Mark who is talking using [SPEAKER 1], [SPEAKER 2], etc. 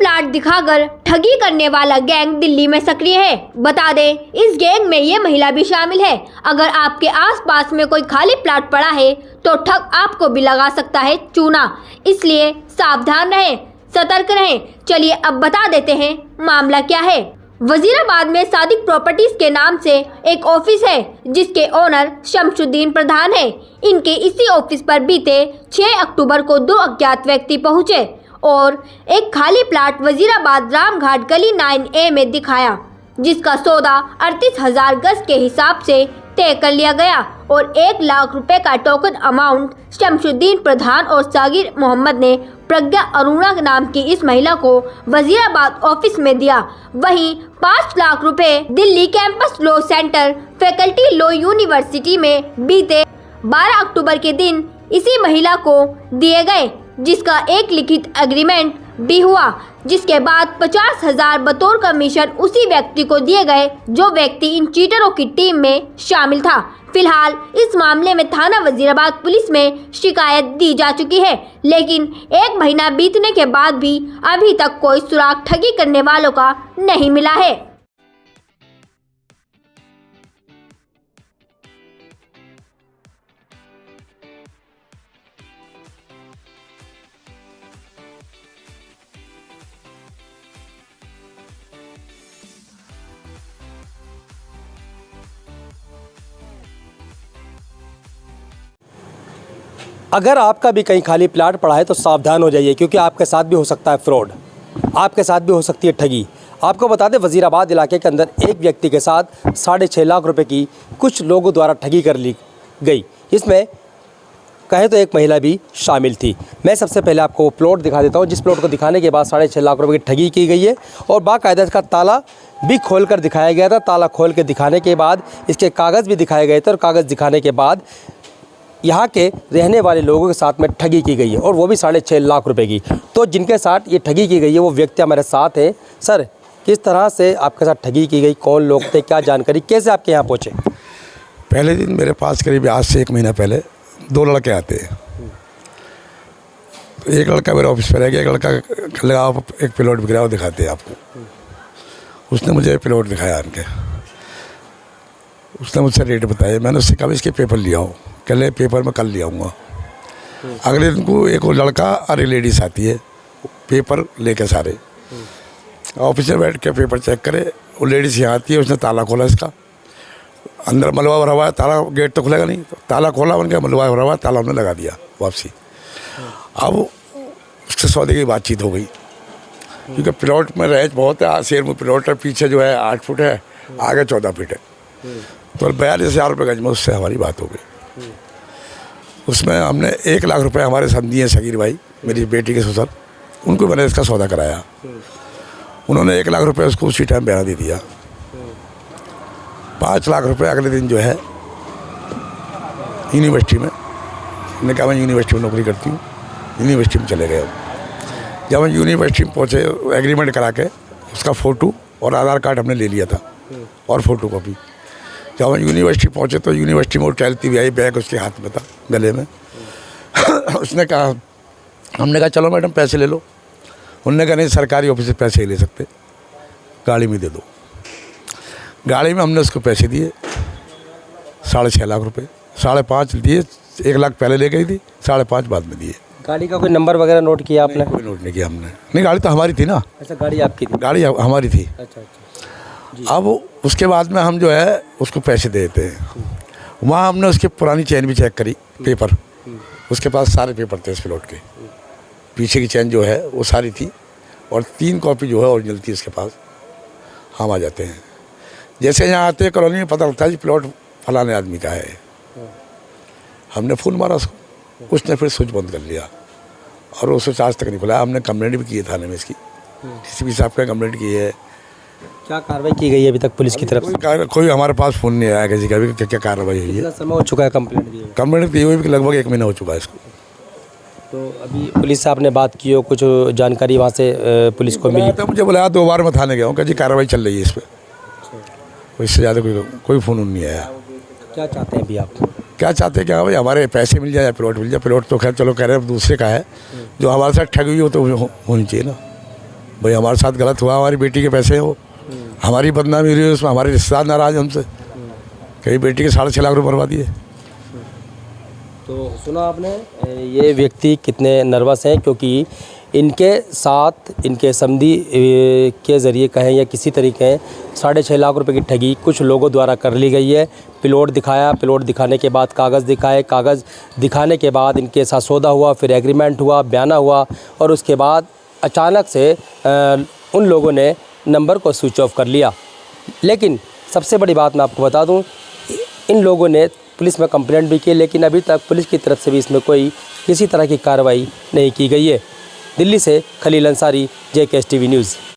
[SPEAKER 1] Plot दिखाकर ठगी करने वाला गैंग दिल्ली में सक्रिय है। बता दें, इस गैंग में ये महिला भी शामिल है। अगर आपके आसपास में कोई खाली प्लाट पड़ा है तो ठग आपको भी लगा सकता है चूना, इसलिए सावधान रहें, सतर्क रहें। चलिए अब बता देते हैं मामला क्या है। वजीराबाद में सादिक प्रॉपर्टीज के नाम से एक ऑफिस है जिसके ओनर शमशुद्दीन प्रधान है। इनके इसी ऑफिस पर बीते 6 अक्टूबर को 2 अज्ञात व्यक्ति पहुंचे और एक खाली प्लाट वजीराबाद रामघाट गली 9A में दिखाया, जिसका सौदा 38,000 गज के हिसाब से तय कर लिया गया और 1 लाख रुपए का टोकन अमाउंट शमशुद्दीन प्रधान और सागिर मोहम्मद ने प्रज्ञा अरुणा नाम की इस महिला को वजीराबाद ऑफिस में दिया। वहीं 5 लाख रुपए Delhi campus law centre faculty law university में बीते 12 अक्टूबर के दिन इसी महिला को दिए गए, जिसका एक लिखित एग्रीमेंट भी हुआ, जिसके बाद 50,000 बतौर कमीशन उसी व्यक्ति को दिए गए जो व्यक्ति इन चीटरों की टीम में शामिल था। फिलहाल इस मामले में थाना वजीराबाद पुलिस में शिकायत दी जा चुकी है, लेकिन 1 महीना बीतने के बाद भी अभी तक कोई सुराग ठगी करने वालों का नहीं मिला है।
[SPEAKER 2] अगर आपका भी कहीं खाली प्लाट पड़ा है तो सावधान हो जाइए, क्योंकि आपके साथ भी हो सकता है फ्रॉड, आपके साथ भी हो सकती है ठगी। आपको बता दें, वजीराबाद इलाके के अंदर एक व्यक्ति के साथ 6.5 लाख रुपए की कुछ लोगों द्वारा ठगी कर ली गई। इसमें कहें तो एक महिला भी शामिल थी। मैं सबसे पहले आपको वो प्लॉट दिखा देता हूँ, जिस प्लॉट को दिखाने के बाद 6.5 लाख रुपए की ठगी की गई है और बाकायदा इसका ताला भी खोल कर दिखाया गया था। ताला खोल के दिखाने के बाद इसके कागज़ भी दिखाए गए थे और कागज़ दिखाने के बाद यहाँ के रहने वाले लोगों के साथ में ठगी की गई है और वो भी 6.5 लाख रुपए की। तो जिनके साथ ये ठगी की गई है वो व्यक्ति हमारे साथ हैं। सर, किस तरह से आपके साथ ठगी की गई, कौन लोग थे, क्या जानकारी, कैसे आपके यहाँ पहुँचे?
[SPEAKER 3] पहले दिन मेरे पास करीब आज से 1 महीना पहले 2 लड़के आते हैं। तो एक लड़का मेरे ऑफिस पर रह गया, एक लड़का लगा एक प्लॉट बिक रहा है, वो दिखाते हैं आपको। उसने मुझे प्लॉट दिखाया इनके, उसने मुझसे रेट बताया। मैंने उससे कहा इसके पेपर लिया हो, कल पेपर में कल ले आऊँगा। अगले दिन को एक लड़का और एक लेडीज आती है पेपर लेके सारे। ऑफिस में बैठ के पेपर चेक करे, वो लेडीज यहाँ आती है, उसने ताला खोला इसका, अंदर मलबा भरा हुआ है, ताला गेट तो खुलेगा नहीं, तो ताला खोला, उनका मलबा भरा हुआ है, ताला उन्होंने लगा दिया वापसी। अब उसके सौदे की बातचीत हो गई, क्योंकि प्लॉट में रैच बहुत है, शेर में प्लॉट है, पीछे जो है 8 फुट है, आगे 14 फीट है, तो 42,000 रुपये गज में उससे हमारी बात हो गई। उसमें हमने 1 लाख रुपए हमारे समझी हैं सगीर भाई, मेरी बेटी के ससुर, उनको मैंने इसका सौदा कराया। उन्होंने 1 लाख रुपए उसको उसी टाइम बयान दे दिया। 5 लाख रुपए अगले दिन जो है यूनिवर्सिटी में, मैंने कहा मैं यूनिवर्सिटी में नौकरी करती हूँ, यूनिवर्सिटी में चले गए। जब हम यूनिवर्सिटी में पहुँचे, एग्रीमेंट करा के उसका फ़ोटो और आधार कार्ड हमने ले लिया था और फोटो कॉपी। जब हम यूनिवर्सिटी पहुँचे तो यूनिवर्सिटी में वो टहलती हुई आई, बैग उसके हाथ में था, गले में। उसने कहा, हमने कहा चलो मैडम पैसे ले लो। उन्होंने कहा नहीं, सरकारी ऑफिस से पैसे ही ले सकते, गाड़ी में दे दो। गाड़ी में हमने उसको पैसे दिए 6.5 लाख रुपए, 5.5 दिए, 1 लाख पहले ले गई थी, 5.5 बाद में दिए।
[SPEAKER 2] गाड़ी का कोई नंबर वगैरह नोट किया आपने?
[SPEAKER 3] कोई नोट नहीं किया हमने। नहीं, गाड़ी तो हमारी थी ना।
[SPEAKER 2] अच्छा, गाड़ी आपकी थी?
[SPEAKER 3] गाड़ी हमारी थी।
[SPEAKER 2] अच्छा।
[SPEAKER 3] अब उसके बाद में हम जो है उसको पैसे देते हैं। वहाँ हमने उसकी पुरानी चैन भी चेक करी, पेपर, उसके पास सारे पेपर थे इस प्लॉट के, पीछे की चैन जो है वो सारी थी और 3 कॉपी जो है ओरिजिनल थी उसके पास। हम आ जाते हैं, जैसे यहाँ आते हैं कॉलोनी में पता लगता है कि प्लॉट फलाने आदमी का है। हमने फ़ोन मारा उसको, उसने फिर स्विच बंद कर लिया और वो स्विच आज तक नहीं खुला। हमने कंप्लेंट भी की है थाने में इसकी, DCP साहब का कंप्लेंट की है।
[SPEAKER 2] क्या कार्रवाई की गई है अभी तक पुलिस की तरफ से?
[SPEAKER 3] कोई हमारे पास फ़ोन नहीं आया किसी का भी, क्या कार्रवाई हुई है।
[SPEAKER 2] कितना समय हो चुका है
[SPEAKER 3] कंप्लेंट दी हुई? लगभग 1 महीना हो चुका है इसको।
[SPEAKER 2] तो अभी पुलिस से आपने बात की हो, कुछ जानकारी वहाँ से पुलिस को मिली?
[SPEAKER 3] तो मुझे बुलाया, 2 बार मैं थाने गया हूँ, कहा जी कार्रवाई चल रही है इस पर। इससे ज़्यादा कोई फ़ोन नहीं आया।
[SPEAKER 2] क्या चाहते हैं अभी आप?
[SPEAKER 3] क्या चाहते हैं कि हाँ भाई हमारे पैसे मिल जाए या प्लॉट मिल जाए। प्लॉट तो खैर चलो कह रहे हैं दूसरे का है, जो हमारे साथ ठगी हुई हो तो होनी चाहिए ना। भाई हमारे साथ गलत हुआ, हमारी बेटी के पैसे हो, हमारी बदनामी हुई, उसमें हमारे रिश्तेदार नाराज हमसे, कहीं बेटी के 6.5 लाख रुपये बर्बाद दिए।
[SPEAKER 2] तो सुना आपने, ये व्यक्ति कितने नर्वस हैं, क्योंकि इनके साथ इनके समधी के ज़रिए कहें या किसी तरीके 6.5 लाख रुपए की ठगी कुछ लोगों द्वारा कर ली गई है। प्लॉट दिखाया, प्लॉट दिखाने के बाद कागज़ दिखाए, कागज़ दिखाने के बाद इनके साथ सौदा हुआ, फिर एग्रीमेंट हुआ, बयाना हुआ, और उसके बाद अचानक से उन लोगों ने नंबर को स्विच ऑफ कर लिया। लेकिन सबसे बड़ी बात मैं आपको बता दूं, इन लोगों ने पुलिस में कंप्लेंट भी की, लेकिन अभी तक पुलिस की तरफ से भी इसमें कोई किसी तरह की कार्रवाई नहीं की गई है। दिल्ली से Khalil Ansari, JKS TV news.